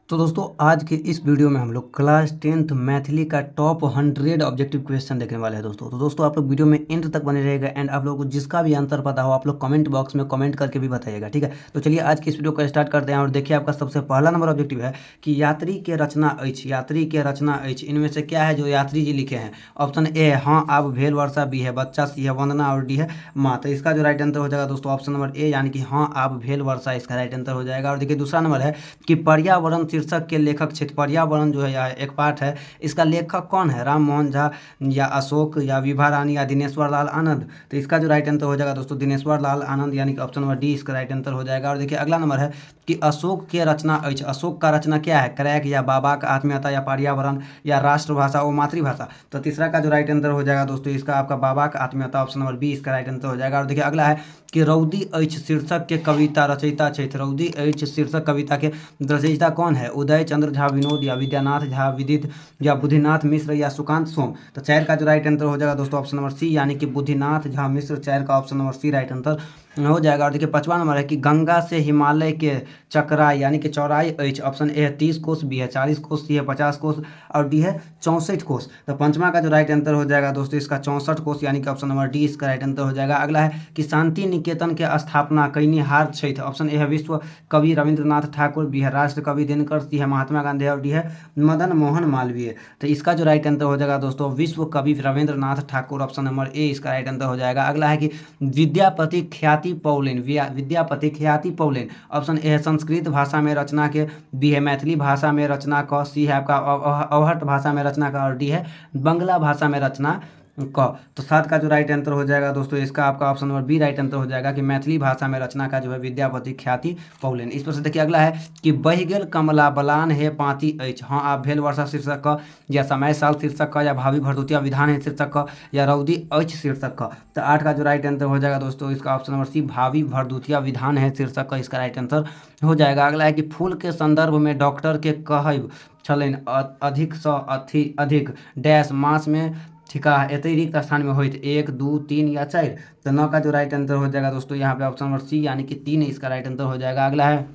तो दोस्तों आज के इस वीडियो में हम लोग क्लास 10th मैथिली का टॉप 100 ऑब्जेक्टिव क्वेश्चन देखने वाले हैं दोस्तों। तो दोस्तों आप लोग वीडियो में एंड तक बने रहेगा एंड आप लोगों को जिसका भी आंसर पता हो आप लोग कमेंट बॉक्स में कमेंट करके भी बताइएगा, ठीक है। तो चलिए आज की इस वीडियो को स्टार्ट करते हैं और देखिए आपका सबसे पहला नंबर ऑब्जेक्टिव है कि यात्री के रचना अछि, यात्री के रचना अछि, इनमें से क्या है जो यात्री जी लिखे हैं। ऑप्शन ए है हाँ आप भेल वर्षा, बी है बच्चा, सी है वंदना और डी है माँ। तो इसका जो राइट आंसर हो जाएगा दोस्तों ऑप्शन नंबर ए यानी कि हाँ आप भेल वर्षा इसका राइट आंसर हो जाएगा। और देखिए दूसरा नंबर है कि पर्यावरण शीर्षक के लेखक क्षेत्र, पर्यावरण जो है यह एक पाठ है, इसका लेखक कौन है, राम मोहन झा या अशोक या विभा रानी या दिनेश्वर लाल आनंद। तो इसका जो राइट आंसर हो जाएगा दोस्तों दिनेश्वर लाल आनंद यानी कि ऑप्शन नंबर डी इसका राइट आंसर हो जाएगा। और देखिए अगला नंबर है कि अशोक के रचना अछि, अशोक का रचना क्या है, क्रैक या बाबा का आत्मीयता या पर्यावरण या राष्ट्रभाषा और मातृभाषा। तो तीसरा का जो राइट आंसर हो जाएगा दोस्तों इसका आपका बाबा का आत्मीयता, ऑप्शन नंबर बी इसका राइट आंसर हो जाएगा। और देखिए अगला है कि रौदी अछि शीर्षक के कविता रचयिता क्षेत्र, रौदी अछि शीर्षक कविता के रचयिता कौन है, उदय चंद्र झा विनोद या विद्यानाथ झा विदित या बुद्धिनाथ मिश्र या सुकांत सोम। तो चार का जो राइट आंसर हो जाएगा दोस्तों ऑप्शन नंबर सी यानी कि बुद्धिनाथ झा मिश्र, चार का option number C right answer हो जाएगा। और देखिए पांचवा नंबर है कि गंगा से हिमालय के चक्राई यानी कि चौड़ाई एच, ऑप्शन ए है 30 कोस, बी है 40 कोस, सी है 50 कोस और डी है 64 कोस। तो पंचमा का जो राइट आंसर हो जाएगा दोस्तों इसका 64 कोस यानी कि ऑप्शन नंबर डी इसका राइट आंसर हो जाएगा। अगला है कि शांति निकेतन के स्थापना कैनिहार क्षेत्र, ऑप्शन ए है विश्व कवि रविंद्रनाथ ठाकुर, बी है राष्ट्र कवि दिनकर, सी है महात्मा गांधी और डी है मदन मोहन मालवीय। तो इसका जो राइट आंसर हो जाएगा दोस्तों विश्व कवि Rabindranath Thakur, option number A इसका राइट आंसर हो जाएगा। अगला है कि विद्यापति ख्याति पौलेन, विद्यापति ख्याति पौलेन, ऑप्शन ए है संस्कृत भाषा में रचना के, बी है मैथिली भाषा में रचना का, सी है आपका अवहट भाषा में रचना का और डी है बंगला भाषा में रचना क। तो सात का जो राइट आंसर हो जाएगा दोस्तों इसका आपका option number B right answer हो जाएगा कि मैथिली भाषा में रचना का जो है विद्यापति ख्याति पौलेन। इस पर से देखिए अगला है कि बहि गेल कमला बलान हे पाती अछि, हाँ आप भेल वर्षा शीर्षक का या समय साल शीर्षक का या भावी भरदुतिया विधान है शीर्षक का या रौदी अछि शीर्षक का। तो आठ का जो राइट आंसर हो जाएगा दोस्तों इसका ऑप्शन नंबर सी भावी भरदुतिया विधान है शीर्षक का इसका राइट आंसर हो जाएगा। अगला है कि फूल के संदर्भ में डॉक्टर के कहब छलनि अधिक से अधिक डैश मास में ठिका एते रिक्त स्थान में होइत 1 2 3 या 4। तो 9 का जो राइट आंसर हो जाएगा दोस्तों यहाँ पे ऑप्शन नंबर सी यानी कि 3 इसका राइट आंसर हो जाएगा। अगला है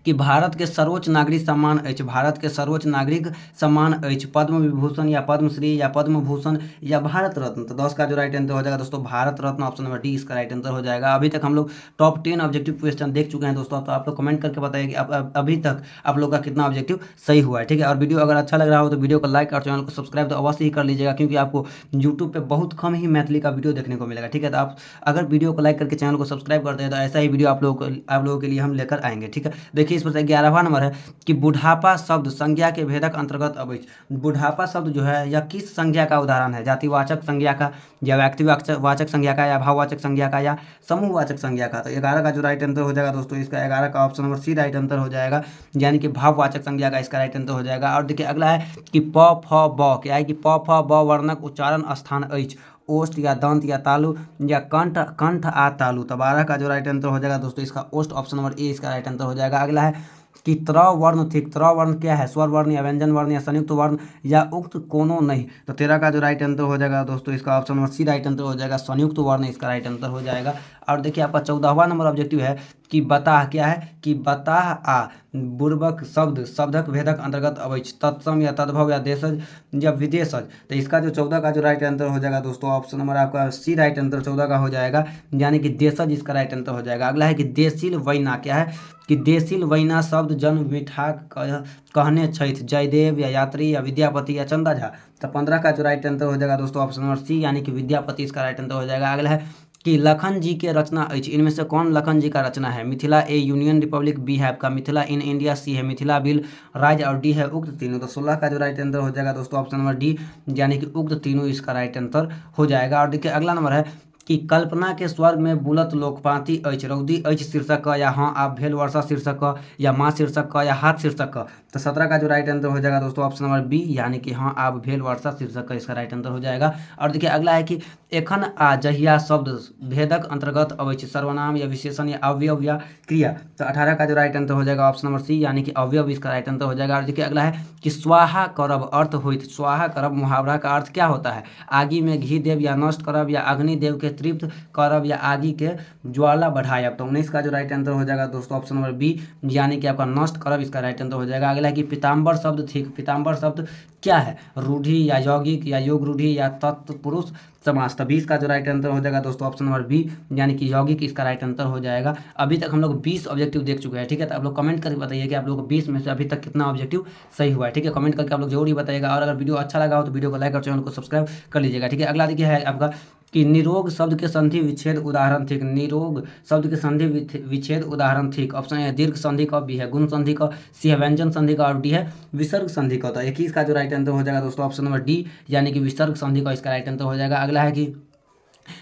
कि भारत के सर्वोच्च नागरिक सम्मान अछि, भारत के सर्वोच्च नागरिक सम्मान अछि पद्म विभूषण या पद्मश्री या पद्म भूषण या भारत रत्न। तो 10 का जो राइट आंसर हो जाएगा दोस्तों Bharat Ratna, option number D इसका राइट आंसर हो जाएगा। अभी तक हम लोग टॉप 10 ऑब्जेक्टिव क्वेश्चन देख चुके हैं दोस्तों। तो आप लोग कमेंट करके बताइए कि अभी तक आप लोग का कितना ऑब्जेक्टिव सही हुआ है, ठीक है। और वीडियो अगर अच्छा लग रहा हो तो वीडियो को लाइक और चैनल को सब्सक्राइब तो अवश्य ही कर लीजिएगा क्योंकि आपको यूट्यूब पे बहुत कम ही मैथिली का वीडियो देखने को मिलेगा, ठीक है। तो आप अगर वीडियो को लाइक करके चैनल को सब्सक्राइब करते हैं तो ऐसा ही वीडियो आप लोगों के लिए हम लेकर आएंगे, ठीक है। देखिए इस पर 11वां नंबर है कि बुढ़ापा शब्द संज्ञा के भेदक अंतर्गत अब। बुढ़ापा शब्द जो है यह किस संज्ञा का उदाहरण है, जातिवाचक संज्ञा का या व्यक्तिवाचक संज्ञा का या भाववाचक संज्ञा का या समूहवाचक संज्ञा का। तो 11 का जो राइट आंसर हो जाएगा दोस्तों इसका 11 का option number C right answer हो जाएगा यानी कि भाववाचक संज्ञा का इसका राइट आंसर हो जाएगा। और देखिए अगला है कि प फ ब क्या है कि प फ ब वर्णक उच्चारण स्थान अछि, ओष्ठ या दंत या तालु या कंठ, कंठ आ तालु। तो 12 का जो राइट आंसर हो जाएगा दोस्तों इसका ओष्ठ, ऑप्शन नंबर ए इसका राइट आंसर हो जाएगा। अगला है कि त्र वर्ण ठीक, त्र वर्ण क्या है, स्वर वर्ण या व्यंजन वर्ण या संयुक्त वर्ण या उक्त कोनो नहीं। तो 13 का जो राइट आंसर हो जाएगा दोस्तों इसका option number C right answer हो जाएगा, संयुक्त वर्ण इसका राइट आंसर हो जाएगा। और देखिए आपका 14वां नंबर ऑब्जेक्टिव है कि बताह क्या है कि बताह आ बुर्बक शब्द शब्दक भेदक अंतर्गत अवैच, तत्सम या तद्भव या देशज या विदेशज। तो इसका जो 14 का जो राइट आंसर हो जाएगा दोस्तों ऑप्शन नंबर आपका सी राइट आंसर 14 का हो जाएगा यानी कि देशज इसका राइट आंसर हो जाएगा। अगला है कि देशील वैना क्या है कि देशील वैना शब्द जन्म मिठा कहने छथि जयदेव या यात्री या विद्यापति या चंदा झा। तो 15 का जो राइट आंसर हो जाएगा दोस्तों ऑप्शन नंबर सी यानी कि विद्यापति इसका राइट आंसर हो जाएगा। अगला है कि लखन जी के रचना अछि, इनमें से कौन लखन जी का रचना है, Mithila A union republic, B है आपका मिथिला इन इंडिया, सी है मिथिला बिल राज्य और डी है उक्त तीनों। तो 16 का जो राइट आंसर हो जाएगा दोस्तों ऑप्शन नंबर डी यानी कि उक्त तीनों इसका राइट आंसर हो जाएगा। और देखिए अगला नंबर है कि कल्पना के स्वर्ग में बुलत लोकपाती अछि, रौदी अछि शीर्षक का या हाँ आप भेल वर्षा शीर्षक का या माँ शीर्षक का या हाथ शीर्षक का। तो 17 का जो राइट आंसर हो जाएगा दोस्तों ऑप्शन नंबर बी यानी कि हाँ आप भेल वर्षा शीर्षक का इसका राइट आंसर हो जाएगा। और देखिए अगला है कि एखन आ जहिया शब्द भेदक अंतर्गत अवैच, सर्वनाम या विशेषण या अवयव या क्रिया। तो 18 का जो राइट आंसर हो जाएगा ऑप्शन नंबर सी यानी कि अवयव इसका राइट आंसर हो जाएगा। और देखिए अगला है कि स्वाहा करब अर्थ होइत, स्वाहा करब मुहावरा का अर्थ क्या होता है, आगी में घी देव या नष्ट करब या अग्नि देव के तृप्त करब या आगे के ज्वाला बढ़ायब। तो 19 का जो राइट आंसर हो जाएगा दोस्तों ऑप्शन नंबर बी, यानी कि आपका नष्ट करब इसका राइट आंसर हो जाएगा। अगला है कि पीताम्बर शब्द ठीक, पीताम्बर शब्द क्या है? रूढ़ि या यौगिक या योग रूढ़ि या तत्पुरुष समास। तो 20 का जो राइट आंसर हो जाएगा दोस्तों ऑप्शन नंबर बी, यानी कि यौगिक इसका राइट आंसर हो जाएगा। अभी तक हम लोग 20 ऑब्जेक्टिव देख चुके हैं, ठीक है। तो आप लोग कमेंट करके बताइए कि आप लोग 20 में से अभी तक कितना ऑब्जेक्टिव सही हुआ है, ठीक है। कमेंट करके आप लोग जरूर ही बताइएगा। और अगर वीडियो अच्छा लगा हो तो वीडियो को लाइक और चैनल को सब्सक्राइब कर लीजिएगा, ठीक है। अगला देखिए है आपका कि निरोग शब्द के संधि विच्छेद उदाहरण ठीक, निरोग शब्द के संधि विच्छेद उदाहरण ठीक। ऑप्शन ए दीर्घ संधि का, बी है गुण संधि का, सी है व्यंजन संधि का और डी है विसर्ग संधि का। तो 21 का जो राइट आंसर हो जाएगा दोस्तों ऑप्शन नंबर डी, यानी कि विसर्ग संधि का इसका राइट आंसर हो जाएगा। अगला है कि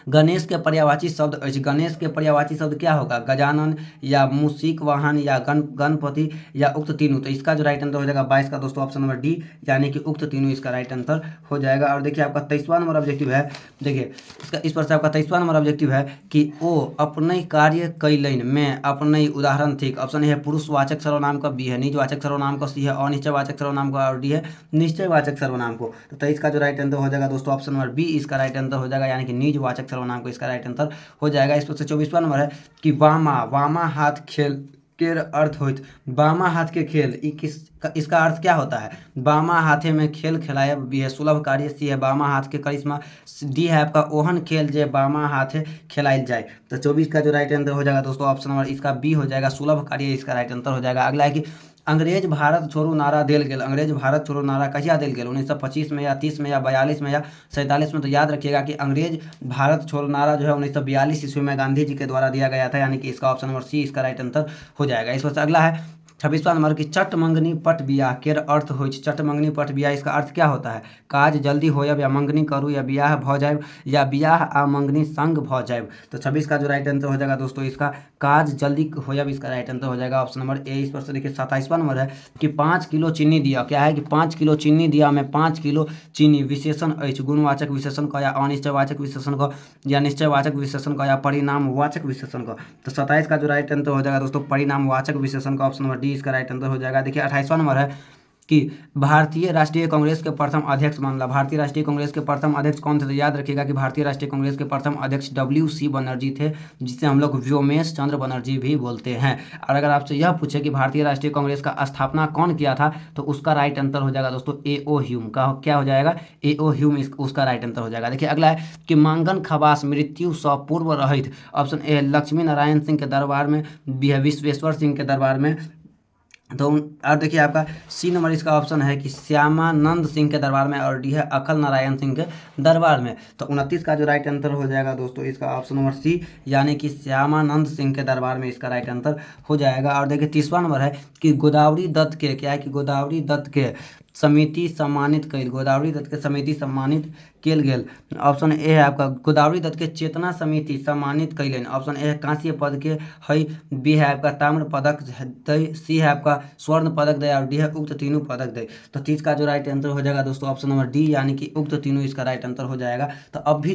गणेश के पर्यायवाची शब्द अछि, गणेश के पर्यायवाची शब्द क्या होगा? गजानन या मूषिक वाहन या गणपति या उक्त तीनों। तो इसका जो राइट आंसर हो जाएगा 22 का दोस्तों ऑप्शन नंबर डी, यानी कि उक्त तीनों इसका राइट आंसर हो जाएगा। और देखिए आपका 23वां नंबर ऑब्जेक्टिव है, देखिए इसका इस पर से आपका 23वां नंबर ऑब्जेक्टिव है कि ओ अपने कार्य कैलन में अपने उदाहरण ठीक। ऑप्शन ए है पुरुषवाचक सर्वनाम का, बी है निजवाचक सर्वनाम का, सी है अनिश्चयवाचक सर्वनाम का और डी है निश्चयवाचक सर्वनाम को। तो 23 का जो राइट आंसर हो जाएगा दोस्तों ऑप्शन नंबर बी इसका राइट आंसर हो जाएगा, यानी कि निजवाचक सर्वनाम को इसका राइट आंसर हो जाएगा। इस पर से 24वां नंबर है कि वामा, वामा हाथ खेल के अर्थ होइत, बामा हाथ के खेल इसका अर्थ क्या होता है? बामा हाथे में खेल खिलाए, बी है सुलभ कार्य, सी है बामा हाथ के करिश्मा, डी है आपका ओहन खेल जे बामा हाथे खिलाइल जाए। तो 24 का जो राइट आंसर हो जाएगा दोस्तों ऑप्शन नंबर इसका बी हो जाएगा, सुलभ कार्य इसका राइट आंसर हो जाएगा। अगला है कि अंग्रेज भारत छोड़ो नारा देल गेल, अंग्रेज भारत छोड़ो नारा कहिया देल गेल? 1925 में या 30 में या 42 में या 47 में? तो याद रखिएगा कि अंग्रेज भारत छोड़ो नारा जो है 1942 ईस्वी में गांधी जी के द्वारा दिया गया था, यानी कि इसका ऑप्शन नंबर सी इसका राइट आंसर हो जाएगा। इस वजह से अगला है 26वां नंबर की चट मंगनी पट बियाह केर अर्थ होइ छै। चट मंगनी पट बियाह इसका अर्थ क्या होता है? काज जल्दी होयब या मंगनी करू या बियाह भ जायब या बियाह आ मंगनी संग भ जायब। तो 26 का जो राइट आंसर हो जाएगा दोस्तों इसका काज जल्दी होयब इसका राइट आंसर हो जाएगा ऑप्शन नंबर ए। इस पर से देखिए 27वां नंबर है कि 5 किलो चीनी दिया, क्या है कि 5 किलो चीनी दिया में 5 किलो चीनी विशेषण अछि, गुणवाचक विशेषण का या अनिश्चयवाचक विशेषण का या निश्चयवाचक विशेषण का या परिणामवाचक विशेषण का। तो 27 का जो राइट आंसर हो जाएगा दोस्तों परिणामवाचक विशेषण का, ऑप्शन नंबर डी इसका राइट आंसर हो जाएगा। देखिए 28वां नंबर है कि भारतीय राष्ट्रीय कांग्रेस के प्रथम अध्यक्ष मामला, भारतीय राष्ट्रीय कांग्रेस के प्रथम अध्यक्ष कौन थे? तो याद रखिएगा कि भारतीय राष्ट्रीय कांग्रेस के प्रथम अध्यक्ष WC बनर्जी थे, जिसे हम लोग व्योमेश चंद्र बनर्जी भी बोलते हैं। और अगर आपसे यह पूछे कि भारतीय राष्ट्रीय कांग्रेस का स्थापना कौन किया था, तो उसका राइट आंसर हो जाएगा दोस्तों A.O. ह्यूम का, क्या हो जाएगा? A.O. ह्यूम उसका राइट आंसर हो जाएगा। देखिए अगला है कि मांगन खवास मृत्यु से पूर्व रहित। ऑप्शन ए लक्ष्मी नारायण सिंह के दरबार में, बी है विश्वेश्वर सिंह के दरबार में। तो और देखिए आपका सी नंबर इसका ऑप्शन है कि श्यामानंद सिंह के दरबार में और डी है अखल नारायण सिंह के दरबार में। तो 29 का जो राइट आंसर हो जाएगा दोस्तों इसका ऑप्शन नंबर सी, यानी कि श्यामानंद सिंह के दरबार में इसका राइट आंसर हो जाएगा। और देखिए 30वां नंबर है कि गोदावरी दत्त के, क्या है कि गोदावरी दत्त के समिति सम्मानित कैल, गोदावरी दत्त के समिति सम्मानित केल गेल। ऑप्शन ए है आपका गोदावरी दत्त के चेतना समिति सम्मानित कैलन। ऑप्शन ए है कांस्य पद के है, बी है आपका ताम्र पदक दे, सी है आपका स्वर्ण पदक दे और डी है उक्त तीनों पदक दे। तो 30 का जो राइट आंसर हो जाएगा दोस्तों ऑप्शन नंबर डी, यानी कि उक्त तीनों इसका राइट आंसर हो जाएगा। तो अभी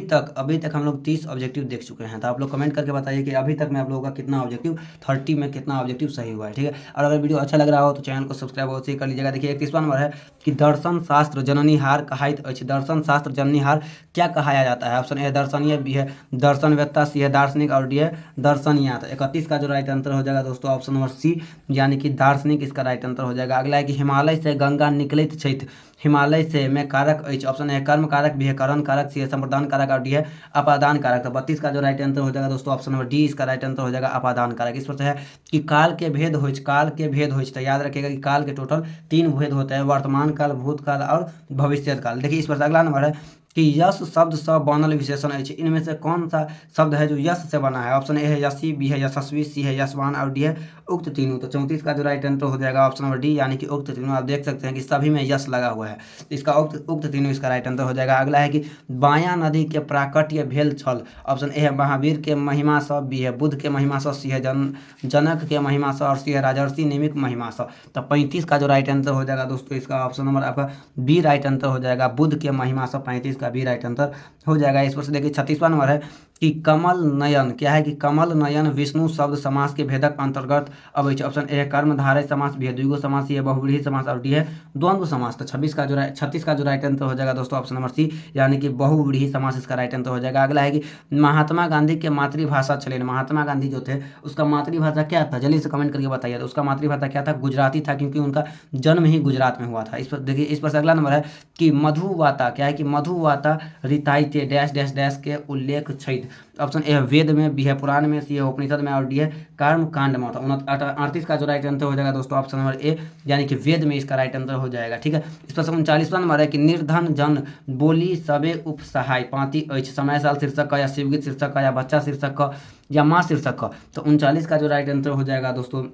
तक हम लोग 30 ऑब्जेक्टिव देख चुके हैं। तो आप लोग कमेंट करके बताइए कि अभी तक में आप लोगों का कितना ऑब्जेक्टिव 30 में कितना ऑब्जेक्टिव सही हुआ है, ठीक है। और अगर वीडियो अच्छा लग रहा हो तो चैनल को सब्सक्राइब अवश्य कर लीजिएगा। देखिए 31वां नंबर है कि दर्शन शास्त्र जननीहार कहाइत अछि, दर्शन शास्त्र जननीहार क्या कहाया जाता है? ऑप्शन ए दर्शनीय, बी है दर्शनवेत्ता, सी है दार्शनिक और डी है दर्शनीय। तो 31 का जो राइट आंसर हो जाएगा दोस्तों ऑप्शन नंबर सी, यानी कि दार्शनिक इसका राइट आंसर हो जाएगा। अगला है कि हिमालय से गंगा निकलैत छथि, हिमालय से में कारक अछि। ऑप्शन है कर्म कारक, बी है करण कारक, सी है संप्रदान कारक और डी है अपादान कारक। तो 32 का जो राइट आंसर हो जाएगा दोस्तों ऑप्शन नंबर डी इसका राइट आंसर हो जाएगा अपादान कारक। इस पर है कि काल के भेद हो, काल के भेद हो। तो याद रखिएगा कि काल के टोटल 3 भेद होते हैं, वर्तमान काल, भूतकाल और भविष्यत काल। देखिए इस पर अगला नंबर है कि यश शब्द से बनल विशेषण है, इनमें से कौन सा शब्द है जो यश से बना है? ऑप्शन ए है यशी, बी है यशस्वी, सी है यशवान और डी है उक्त तीनों। तो 34 का जो राइट आंसर हो जाएगा ऑप्शन नंबर डी, यानी कि उक्त तीनों। आप देख सकते हैं कि सभी में यश लगा हुआ है, इसका उक्त तीनों इसका राइट आंसर हो जाएगा। अगला है कि बाया नदी के प्राकट्य भेल छल। ऑप्शन ए है महावीर के महिमा से, बी है बुद्ध के महिमा से, सी है जनक के महिमा से और सी है राजर्षि निमिक महिमा से। तो 35 का जो राइट आंसर हो जाएगा दोस्तों इसका ऑप्शन नंबर आपका बी राइट आंसर हो जाएगा, बुद्ध के महिमा से 35 का बी राइट आंसर हो जाएगा। इस पर से देखिए 36वां नंबर है कि कमल नयन, क्या है कि कमल नयन विष्णु शब्द समास के भेदक अंतर्गत अब ऑप्शन ए कर्मधारय समास, बी है द्विगु समास, ये बहुव्रीहि समास और डी है द्वंद्व समास। तो 36 का जो राइट आंसर हो जाएगा दोस्तों ऑप्शन नंबर सी, यानी कि बहुव्रीहि समास इसका राइट आंसर हो जाएगा। अगला है कि महात्मा गांधी के मातृभाषा चले, महात्मा गांधी जो थे उसका मातृभाषा क्या था, जल्दी से कमेंट करके बताइए। तो उसका मातृभाषा क्या था, गुजराती था, क्योंकि उनका जन्म ही गुजरात में हुआ था। इस पर देखिए, इस पर से अगला नंबर है कि मधुवाता, क्या है कि मधुवाता रिताइते डैश डैश डैश के उल्लेख छैत। ऑप्शन ए है वेद में, बी है पुराण में, सी है उपनिषद में और डी है कर्म कांड में। 38 का जो राइट आंसर हो जाएगा दोस्तों ऑप्शन नंबर ए, यानी कि वेद में इसका राइट आंसर हो जाएगा। ठीक है, इस पर 39वां नंबर है कि निर्धन जन बोली सबे उपसहाय पाती अछि, समय साल शीर्षक का या शिवगीत शीर्षक का या बच्चा शीर्षक का या माँ शीर्षक का। तो 39 का जो राइट आंसर हो जाएगा दोस्तों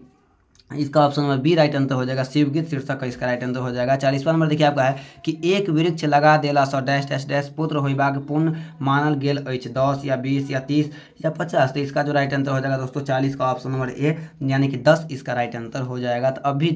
इसका option number B right answer हो जाएगा, शिवगीत शीर्षक का इसका राइट आंसर हो जाएगा। 40वां नंबर देखिए आपका है कि एक वृक्ष लगा देला सँ डैश डैश डैश पुत्र होइबाक पुण्य मानल गेल अछि, 10 या 20 या 30 या 50। तो इसका जो राइट आंसर हो जाएगा दोस्तों 40 का ऑप्शन नंबर ए, यानी कि 10 इसका राइट आंसर हो जाएगा। तो अभी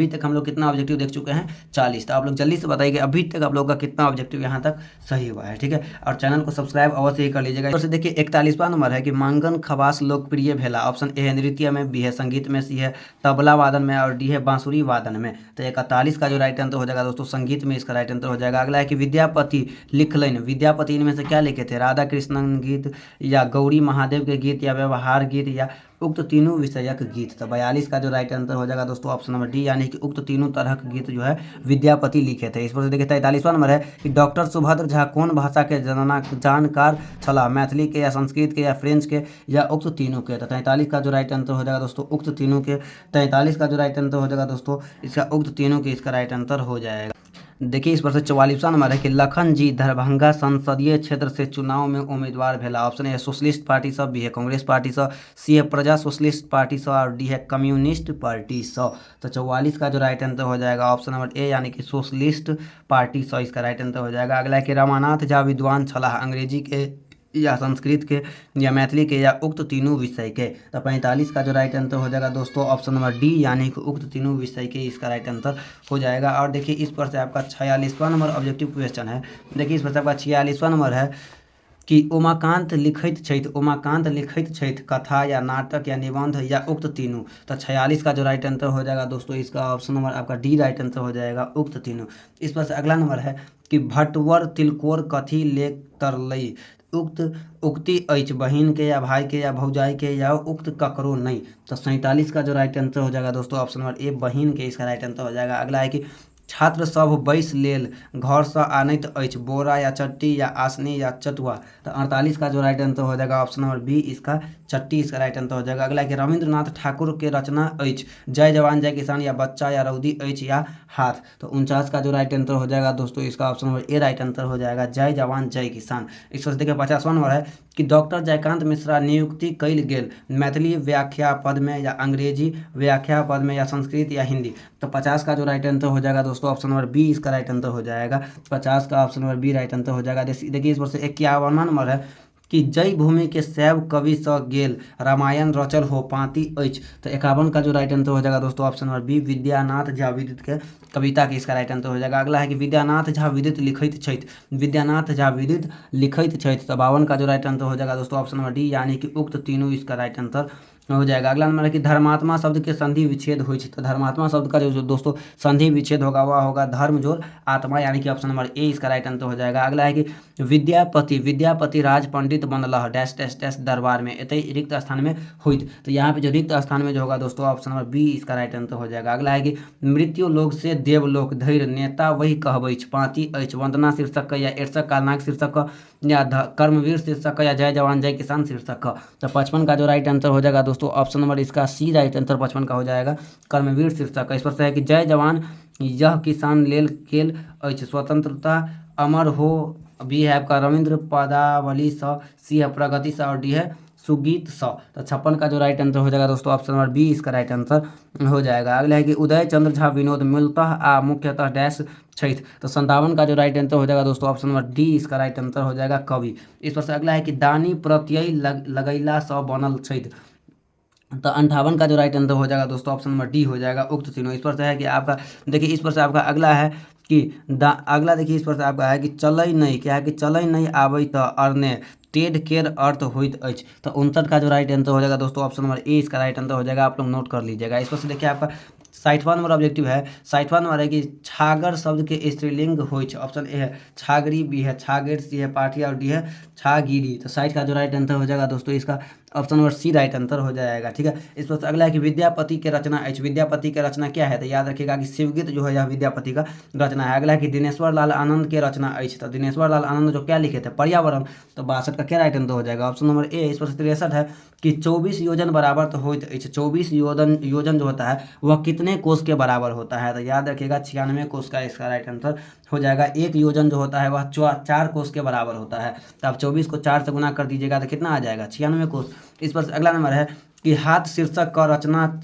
तक हम लोग कितना ऑब्जेक्टिव देख चुके हैं, 40। तो आप लोग जल्दी से बताइए अभी तक आप लोग का कितना ऑब्जेक्टिव यहाँ तक सही हुआ है। ठीक है, और चैनल को सब्सक्राइब अवश्य ही कर लीजिएगा। और देखिए 41वां नंबर है कि मांगन खवास लोकप्रिय भेला, ऑप्शन ए है नृत्य में, बी है संगीत में, सी है तबला वादन में और डी है बांसुरी वादन में। तो 41 का जो राइट आंसर हो जाएगा दोस्तों संगीत में इसका राइट आंसर हो जाएगा। अगला है कि विद्यापति लिखलन, विद्यापति इनमें से क्या लिखे थे, राधा कृष्णन गीत या गौरी महादेव के गीत या व्यवहार गीत या उक्त तीनों विषयक गीत। तो 42 का जो राइट आंसर हो जाएगा दोस्तों ऑप्शन नंबर डी, यानी कि उक्त तीनों तरह के गीत जो है विद्यापति लिखे थे। इस पर से देखिए 43वां नंबर है कि डॉक्टर सुभद्र झा कौन भाषा के जानकार छला, मैथिली के या संस्कृत के या फ्रेंच के या उक्त तीनों के। तो 43 का जो राइट आंसर हो जाएगा दोस्तों उक्त तीनों के। 43 का जो राइट आंसर हो जाएगा दोस्तों इसका उक्त तीनों के इसका राइट आंसर हो जाएगा। देखिए इस पर से 44वां नंबर है कि लखन जी दरभंगा संसदीय क्षेत्र से चुनाव में उम्मीदवार भेला, ऑप्शन ए सोशलिस्ट पार्टी से, बी है कांग्रेस पार्टी से, सी है प्रजा सोशलिस्ट पार्टी से और डी है कम्युनिस्ट पार्टी से। तो 44 का जो राइट आंसर हो जाएगा ऑप्शन नंबर ए, यानी कि सोशलिस्ट पार्टी से इसका राइट आंसर हो जाएगा। अगला है कि रमानाथ झा विद्वान छलाह, अंग्रेजी के या संस्कृत के या मैथिली के या उक्त तीनों विषय के। तो 45 का जो राइट आंसर हो जाएगा दोस्तों ऑप्शन नंबर डी, यानी कि उक्त तीनों विषय के इसका राइट आंसर हो जाएगा। और देखिए इस पर से आपका 46वां नंबर ऑब्जेक्टिव क्वेश्चन है। देखिए इस पर से आपका 46वां नंबर है कि उमाकांत लिखित छथि, उमाकांत लिखित छथि कथा या नाटक या निबंध या उक्त तीनों। तो 46 का जो राइट आंसर हो जाएगा दोस्तों इसका ऑप्शन नंबर आपका डी राइट आंसर हो जाएगा, उक्त तीनों। इस पर से अगला नंबर है कि भटवर तिलकोर कथी लेख तरलई, उक्त उक्ति अछि बहिन के या भाई के या भौजाई के या उक्त ककरो नहीं। तो 47 का जो राइट आंसर हो जाएगा दोस्तों ऑप्शन नंबर ए, बहिन के इसका राइट आंसर हो जाएगा। अगला है कि छात्र सब बैस लेल घर से आनैत अछि, बोरा या चट्टी या आसनी या चटुआ। तो 48 का जो राइट आंसर हो जाएगा ऑप्शन नंबर बी, इसका चट्टी इसका राइट आंसर हो जाएगा। अगला है कि रविंद्रनाथ ठाकुर के रचना अछि, जय जवान जय किसान या बच्चा या रउदी अछि या हाथ। तो 49 का जो राइट आंसर हो जाएगा दोस्तों इसका option number A right answer हो जाएगा, जय जवान जय किसान। इस पर देखिए 50वां नंबर है कि डॉक्टर जयकांत मिश्रा नियुक्ति कयल गेल मैथिली व्याख्या पद में या अंग्रेजी व्याख्या पद में या संस्कृत या हिंदी। तो 50 का जो राइट आंसर हो जाएगा दोस्तों ऑप्शन नंबर बी इसका राइट आंसर हो जाएगा, 50 का option number B right answer हो जाएगा। देखिए इस पर से 51वां नंबर है कि जय भूमि के सैव कवि स गेल रामायण रचल हो पाती अछि। तो 51 का जो राइट आंसर हो जाएगा दोस्तों option number B, Vidyanath Jha Vidit के कविता के इसका राइट आंसर हो जाएगा। अगला है कि विद्यानाथ झा विदित लिखित छथि, विद्यानाथ झा विदित लिखित छथि। तो 52 का जो राइट आंसर हो जाएगा दोस्तों ऑप्शन नंबर डी, यानी कि उक्त तीनों इसका राइट आंसर हो जाएगा। अगला नंबर है कि धर्मात्मा शब्द के संधि विच्छेद हो। तो धर्मात्मा शब्द का जो दोस्तों संधि विच्छेद होगा वह होगा धर्म जोड़ आत्मा, यानी कि ऑप्शन नंबर ए इसका राइट आंसर हो जाएगा। अगला है कि विद्यापति विद्यापति राज पंडित बनला डैश डैश डैश दरबार में एत रिक्त स्थान में हुई। तो यहाँ पे जो रिक्त स्थान में जो होगा दोस्तों ऑप्शन नंबर बी इसका राइट आंसर हो जाएगा। अगला है कि मृत्यु लोक से देवलोक धैर्य नेता वही कहबै पाती अछि, वंदना शीर्षक या एरसक कालनाक शीर्षक या कर्मवीर शीर्षक या जय जवान जय किसान शीर्षक। तो 55 का जो राइट आंसर हो जाएगा दोस्तों ऑप्शन नंबर इसका सी राइट आंसर 55 का हो जाएगा, कर्मवीर शीर्षक। इस पर से है कि जय जवान यह किसान लेल केल अछि, स्वतंत्रता अमर हो, बी है आपका रविंद्र पदावली स, सी है प्रगति स और डी है सुगीत स। तो 56 का जो राइट आंसर हो जाएगा दोस्तों ऑप्शन नंबर बी इसका राइट आंसर हो जाएगा। अगला है कि उदय चंद्र झा विनोद मूलतः आ मुख्यतः डैश छथि। तो 57 का जो राइट आंसर हो जाएगा दोस्तों ऑप्शन नंबर डी इसका राइट आंसर हो जाएगा, कवि। इस पर से अगला है कि दानी प्रत्यय लगैला स बनल छथि। तो 58 का जो राइट आंसर हो जाएगा दोस्तों ऑप्शन नंबर डी हो जाएगा, उक्त तीनों। इस पर से है कि आपका देखिए इस पर से आपका अगला है कि अगला देखिए इस पर से आपका है कि चलै नहीं, क्या है कि चलै नहीं आबै तो अरने टेड केयर अर्थ होइत अछि। तो 59 का जो राइट आंसर हो जाएगा दोस्तों ऑप्शन नंबर ए इसका राइट आंसर हो जाएगा। आप लोग नोट कर लीजिएगा। इस पर से देखिए आपका 60वां नंबर ऑब्जेक्टिव है। 60वां नंबर है कि छागर शब्द के स्त्रीलिंग होइ छै। ऑप्शन ए है छागरी, बी है छागेर, सी है पाठी और डी है छागिरी। तो 60 का जो राइट आंसर हो जाएगा दोस्तों इसका option number C right answer हो जाएगा। ठीक है, इस पर अगला है कि विद्यापति के रचना है। विद्यापति के रचना क्या है? तो याद रखिएगा कि शिवगीत जो है यह विद्यापति का रचना है। अगला है कि दिनेश्वर लाल आनंद के रचना है। तो दिनेश्वर लाल आनंद जो क्या लिखे थे? पर्यावरण। तो 62 का क्या राइट आंसर हो जाएगा? Option number A. इस पर 63 है कि 24 योजन बराबर तो होइत अछि। 24 योजन जो होता है वह कितने कोस के बराबर होता है? तो याद रखिएगा 96 कोस का इसका राइट आंसर हो जाएगा। एक योजन जो होता है वह 4 कोस के बराबर होता है। तो आप 24 को 4 से गुना कर दीजिएगा तो कितना आ जाएगा? 96 कोस। इस पर अगला नंबर है कि हाथ शीर्षक का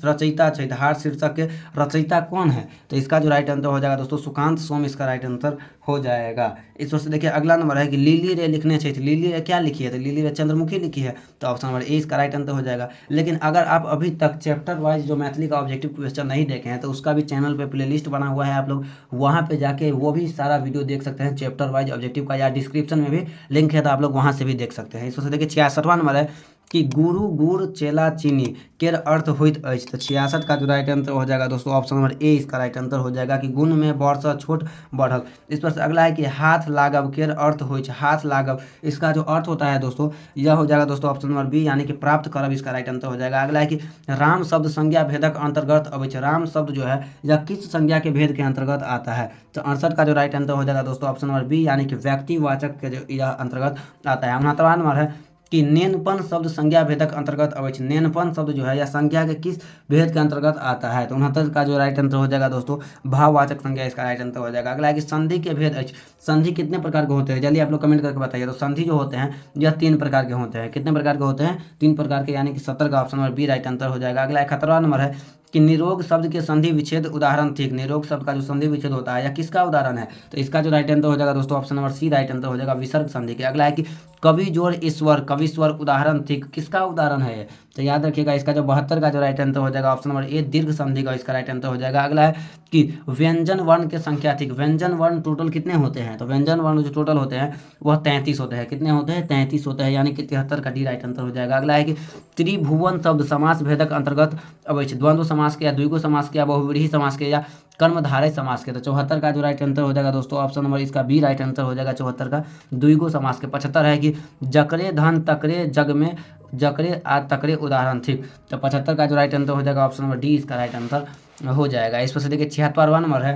रचयिता है। हाथ शीर्षक के रचयिता कौन है? तो इसका जो राइट आंसर हो जाएगा दोस्तों सुकांत सोम इसका राइट आंसर हो जाएगा। इस पर से देखिए अगला नंबर है कि लिली रे लिखने चाहिए। लिली रे क्या लिखी है? तो लिली रे चंद्रमुखी लिखी है। तो ऑप्शन नंबर ए इसका राइट आंसर हो जाएगा। लेकिन अगर आप अभी तक चैप्टर वाइज जो मैथिली का ऑब्जेक्टिव क्वेश्चन नहीं देखे हैं तो उसका भी चैनल पे प्लेलिस्ट बना हुआ है। आप लोग वहाँ पे जाके वो भी सारा वीडियो देख सकते हैं चैप्टर वाइज ऑब्जेक्टिव का, या डिस्क्रिप्शन में भी लिंक है तो आप लोग वहाँ से भी देख सकते हैं। इस पर से देखिए 66वां नंबर है कि गुरु गुड़ चेला चीनी केर अर्थ होइत अछि। तो 66 का जो राइट आंसर हो जाएगा दोस्तों ऑप्शन नंबर ए इसका राइट आंसर हो जाएगा कि गुण में बड़ सँ छोट बढ़ल। इस पर से अगला है कि हाथ लागब केर अर्थ होइ छै। हाथ लागब इसका जो अर्थ होता है दोस्तों यह हो जाएगा दोस्तों ऑप्शन नंबर बी यानी कि प्राप्त करब इसका राइट आंसर हो जाएगा। अगला है कि राम शब्द संज्ञा भेदक अंतर्गत अबै छै। राम शब्द जो है यह किस संज्ञा के भेद के अंतर्गत आता है? तो 68 का जो राइट आंसर हो जाएगा दोस्तों ऑप्शन नंबर बी यानी कि व्यक्तिवाचक के जो यह अंतर्गत आता है। 69वां नंबर है कि नेनपन शब्द संज्ञा भेदक अंतर्गत अबै छै। नेनपन शब्द जो है या संज्ञा के किस भेद के अंतर्गत आता है? तो 69 का जो राइट आंसर हो जाएगा दोस्तों भाववाचक संज्ञा इसका राइट आंसर हो जाएगा। अगला है कि संधि के भेद अछि। संधि कितने प्रकार के होते हैं? जल्दी आप लोग कमेंट करके बताइए। तो संधि जो होते हैं यह 3 प्रकार के होते हैं। कितने प्रकार के होते हैं? 3 प्रकार के, यानी कि 70 का option number B right answer हो जाएगा। अगला 71वां नंबर है कि निरोग शब्द के संधि विच्छेद उदाहरण ठीक। निरोग शब्द का जो संधि विच्छेद होता है या किसका उदाहरण है? तो इसका जो राइट आंसर हो जाएगा दोस्तों option number C right answer हो जाएगा विसर्ग संधि के। अगला है कि कवि जोड़ ईश्वर कविश्वर उदाहरण ठीक। किसका उदाहरण है ये? तो याद रखिएगा इसका जो 72 का जो राइट आंसर हो जाएगा ऑप्शन नंबर ए दीर्घ संधि का इसका राइट आंसर हो जाएगा। अगला है कि व्यंजन वर्ण के संख्या ठीक। व्यंजन वर्ण टोटल कितने होते हैं? तो व्यंजन वर्ण जो टोटल होते हैं वह 33 होते हैं। कितने होते हैं? 33 होते हैं, यानी कि 73 का डी राइट आंसर हो जाएगा। अगला है कि त्रिभुवन शब्द समास भेदक अंतर्गत अबै छै। द्वंद्व समास के या द्विगु समास के या बहुव्रीहि समास के या कर्मधारय समास के। तो 74 का जो राइट आंसर हो जाएगा दोस्तों ऑप्शन नंबर इसका बी राइट आंसर हो जाएगा 74 का द्विगु समास के। 75 है कि जकरे धन तकरे जग में जकरे आ तकरे उदाहरण ठीक। तो 75 का जो राइट आंसर हो जाएगा ऑप्शन नंबर डी इसका राइट आंसर हो जाएगा। इस पर से देखिए 76वां नंबर है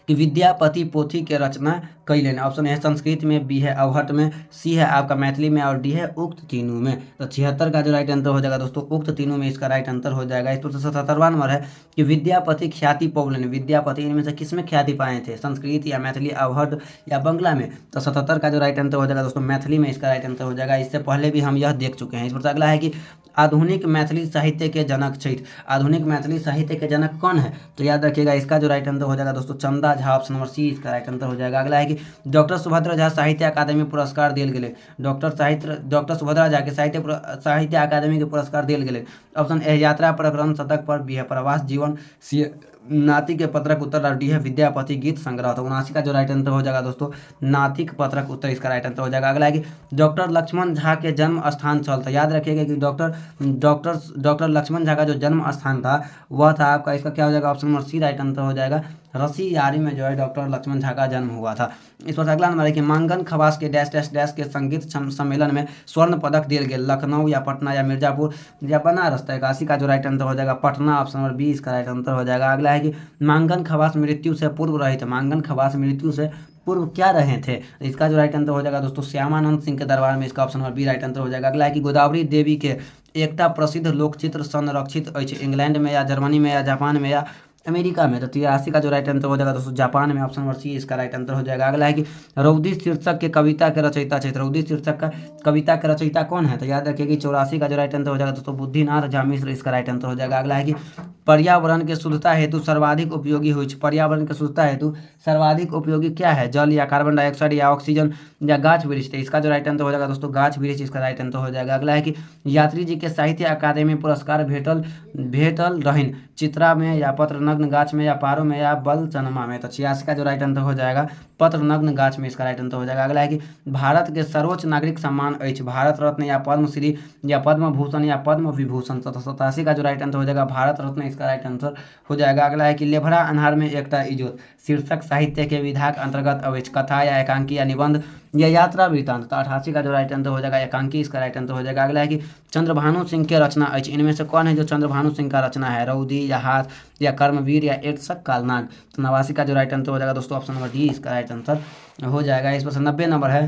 कि विद्यापति पोथी के रचना कैलन। ऑप्शन है संस्कृत में, बी है अवहट में, सी है आपका मैथिली में और डी है उक्त तीनों में। तो 76 का जो राइट आंसर हो जाएगा दोस्तों उक्त तीनों में इसका राइट आंसर हो जाएगा। इस पर 77वां नंबर है कि विद्यापति ख्याति पौलन। विद्यापति इनमें से किसमें ख्याति पाए थे? संस्कृत या मैथिली, अवहट या बंगला में? तो 77 का जो राइट आंसर हो जाएगा दोस्तों मैथिली में इसका राइट आंसर हो जाएगा। इससे पहले भी हम यह देख चुके हैं। इस पर अगला है कि आधुनिक मैथिली साहित्य के जनक छथि। आधुनिक मैथिली साहित्य के जनक कौन है? तो याद रखिएगा इसका जो राइट आंसर हो जाएगा दोस्तों चंदा झा। ऑप्शन नंबर सी इसका राइट आंसर हो जाएगा। अगला है कि डॉक्टर सुभद्रा झा साहित्य अकादमी पुरस्कार दिल गेले। डॉक्टर सुभद्रा झा के साहित्य अकादमी के पुरस्कार दिल गेले। ऑप्शन ए यात्रा प्रकरण शतक पर, बी है प्रवास जीवन, सी नाती के पत्रक उत्तर और डी है विद्यापति गीत संग्रह। तो 79 का जो राइट आंसर हो जाएगा दोस्तों नातिक पत्रक उत्तर इसका राइट आंसर हो जाएगा। अगला है कि डॉक्टर लक्ष्मण झा के जन्म स्थान छल। तो याद रखिएगा कि डॉक्टर लक्ष्मण झा का जो जन्म स्थान था वह था आपका, इसका क्या हो जाएगा option number C right answer हो जाएगा रसियारी में जो है डॉक्टर लक्ष्मण झा का जन्म हुआ था। इस पर अगला नंबर है कि मांगन खवास के डैश डैश डैश के संगीत सम्मेलन में स्वर्ण पदक दिल गए। लखनऊ या पटना या मिर्जापुर या बनारस? तो 81 का जो राइट आंसर हो जाएगा पटना। ऑप्शन नंबर बी इसका राइट आंसर हो जाएगा। अगला है कि मांगन खवास मृत्यु से पूर्व रहे थे। मांगन खवास मृत्यु से पूर्व क्या रहे थे? इसका जो राइट आंसर हो जाएगा दोस्तों श्यामानंद सिंह के दरबार में। इसका option number B right answer हो जाएगा। अगला है कि गोदावरी देवी के एकटा प्रसिद्ध लोकचित्र संरक्षित अछि। इंग्लैंड में या जर्मनी में या जापान में या अमेरिका में? तो 83 का जो राइट आंसर हो जाएगा दोस्तों जापान में। ऑप्शन नंबर सी इसका राइट आंसर हो जाएगा। अगला है कि रौदी शीर्षक के कविता के रचयिता क्षेत्र। रौदी शीर्षक का कविता के रचयिता कौन है? तो याद रखिए कि 84 का जो राइट आंसर हो जाएगा दोस्तों बुद्धिनाथ झा मिश्र इसका राइट आंसर हो जाएगा। अगला है कि पर्यावरण के शुद्धता हेतु सर्वाधिक उपयोगी होइ छै। पर्यावरण के शुद्धता हेतु सर्वाधिक उपयोगी क्या है? जल या कार्बन डाइऑक्साइड या ऑक्सीजन या गाछ वृक्ष? इसका जो राइट आंसर हो जाएगा दोस्तों गाछ वृक्ष इसका राइट आंसर हो जाएगा। अगला है कि यात्री जी के साहित्य अकादमी पुरस्कार भेटल रहन चित्रा में या पत्र नग्न गाछ में या पारो में या बल चनमा में। तो 86 का जो राइट आंसर हो जाएगा पत्र नग्न गाछ में, इसका राइट आंसर हो जाएगा। अगला है कि भारत के सर्वोच्च नागरिक सम्मान अछि भारत रत्न या पद्मश्री या पद्म भूषण या पद्म विभूषण। तो 87 का जो राइट आंसर हो जाएगा भारत रत्न, इसका राइट आंसर हो जाएगा। अगला है कि लेभरा अन्हार में एकटा इजोत शीर्षक साहित्य के विधाक अंतर्गत अवैच कथा या एकांकी या निबंध या यात्रा वृत्तांत। तो 88 का जो राइट आंसर हो जाएगा एकांकी, इसका राइट आंसर हो जाएगा। अगला है कि चंद्रभानु सिंह के रचना अछि, इनमें से कौन है जो चंद्रभानु सिंह का रचना है? रउदी या हाथ या कर्मवीर या एकसक कालनाग। तो 89 का जो राइट आंसर हो जाएगा दोस्तों ऑप्शन नंबर डी, इसका राइट आंसर हो जाएगा। इस पर 90 नंबर है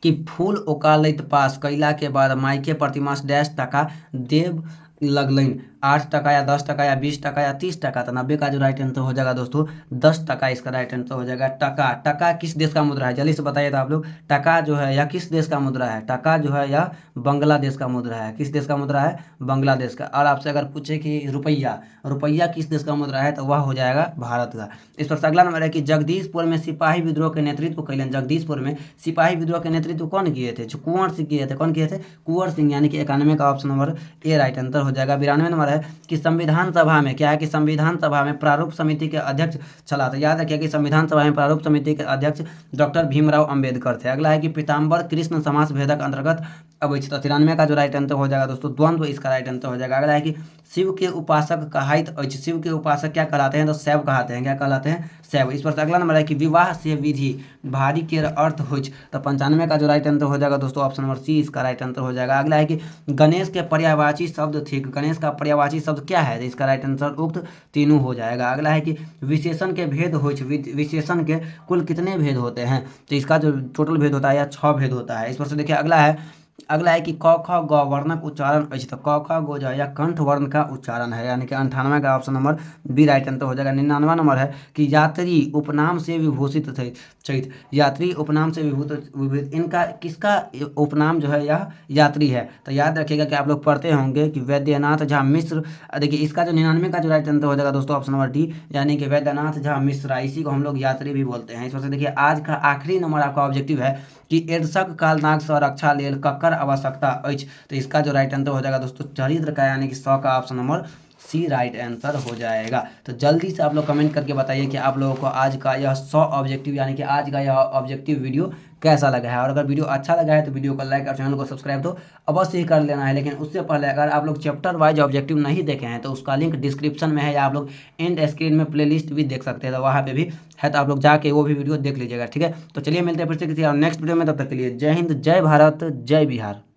कि फूल ओकालैत पास कैला के बाद मायके प्रतिमा डैश टका देव लगलैन, 8 टका या 10 टका या 20 टका या 30 टका। तो 90 का जो राइट आंसर हो जाएगा दोस्तों 10 टका, इसका राइट आंसर हो जाएगा। टका, टका किस देश का मुद्रा है? जल्दी से बताइए तो आप लोग, टका जो है यह किस देश का मुद्रा है? टका जो है यह बांग्लादेश का मुद्रा है। किस देश का मुद्रा है? बांग्लादेश का। और आपसे अगर पूछे कि रुपया, रुपया किस देश का मुद्रा है, तो वह हो जाएगा भारत का। इस पर अगला नंबर है कि जगदीशपुर में सिपाही विद्रोह के नेतृत्व कैलन। जगदीशपुर में सिपाही विद्रोह के नेतृत्व कौन किए थे? जो कुंवर सिंह किए थे। कौन किए थे? कुंवर सिंह, यानी कि 91 का option number A right answer हो जाएगा। 92 नंबर है कि संविधान सभा में क्या है कि संविधान सभा में प्रारूप समिति के अध्यक्ष चला। तो याद रखिए कि संविधान सभा में प्रारूप समिति के अध्यक्ष डॉक्टर भीमराव अंबेडकर थे। अगला है कि पीताम्बर कृष्ण समास भेदक अंतर्गत अवैध। तो 93 का जो राइट आंसर हो जाएगा दोस्तों द्वंद्व, इसका राइट आंसर हो जाएगा। अगला है कि शिव के उपासक कहाइत अछि, शिव के उपासक क्या कहलाते हैं? तो शैव कहलाते हैं। क्या कहलाते हैं? शैव। इस पर अगला नंबर है कि विवाह से विधि भारी के अर्थ होइछ। तो 95 का जो राइट आंसर हो जाएगा दोस्तों ऑप्शन नंबर सी, इसका राइट आंसर हो जाएगा। अगला है कि गणेश के पर्यायवाची शब्द थे। गणेश का पर्यायवाची शब्द क्या है? इसका राइट आंसर उक्त तीनों हो जाएगा। अगला है कि विशेषण के भेद होइछ। विशेषण के कुल कितने भेद होते हैं? तो इसका जो टोटल भेद होता है या 6 भेद होता है। इस पर से देखिए अगला है कि क ख ग वर्णक उच्चारण अछि। तो क ख ग जो है या कंठ वर्ण का उच्चारण है, यानी कि 98 का option number B right answer हो जाएगा। 99 नंबर है कि यात्री उपनाम से विभूषित थे। चैत, यात्री उपनाम से विभूषित, इनका किसका उपनाम जो है यह यात्री है? तो याद रखिएगा कि आप लोग पढ़ते होंगे कि वैद्यनाथ झा मिश्र। देखिए इसका जो 99 का जो राइट आंसर हो जाएगा दोस्तों ऑप्शन नंबर डी, यानी कि वैद्यनाथ झा मिश्रा, इसी को हम लोग यात्री भी बोलते हैं। इस वजह से देखिए आज का आखिरी नंबर आपका ऑब्जेक्टिव है कि एडसक कालनाग सँ रक्षा लेल ककर आवश्यकता अछि। तो इसका जो राइट आंसर हो जाएगा दोस्तों चरित्र का, यानी कि 100 का option number C right answer हो जाएगा। तो जल्दी से आप लोग कमेंट करके बताइए कि आप लोगों को आज का यह 100 ऑब्जेक्टिव, यानी कि आज का यह ऑब्जेक्टिव वीडियो कैसा लगा है। और अगर वीडियो अच्छा लगा है तो वीडियो को लाइक और चैनल को सब्सक्राइब तो अवश्य ही कर लेना है। लेकिन उससे पहले अगर आप लोग चैप्टर वाइज ऑब्जेक्टिव नहीं देखे हैं तो उसका लिंक डिस्क्रिप्शन में है, या आप लोग एंड स्क्रीन में प्लेलिस्ट भी देख सकते हैं, तो वहाँ पे भी है, तो आप लोग जाके वो भी वीडियो देख लीजिएगा। ठीक है, तो चलिए मिलते हैं फिर से किसी और नेक्स्ट वीडियो में। तब तक के लिए जय हिंद, जय भारत, जय बिहार।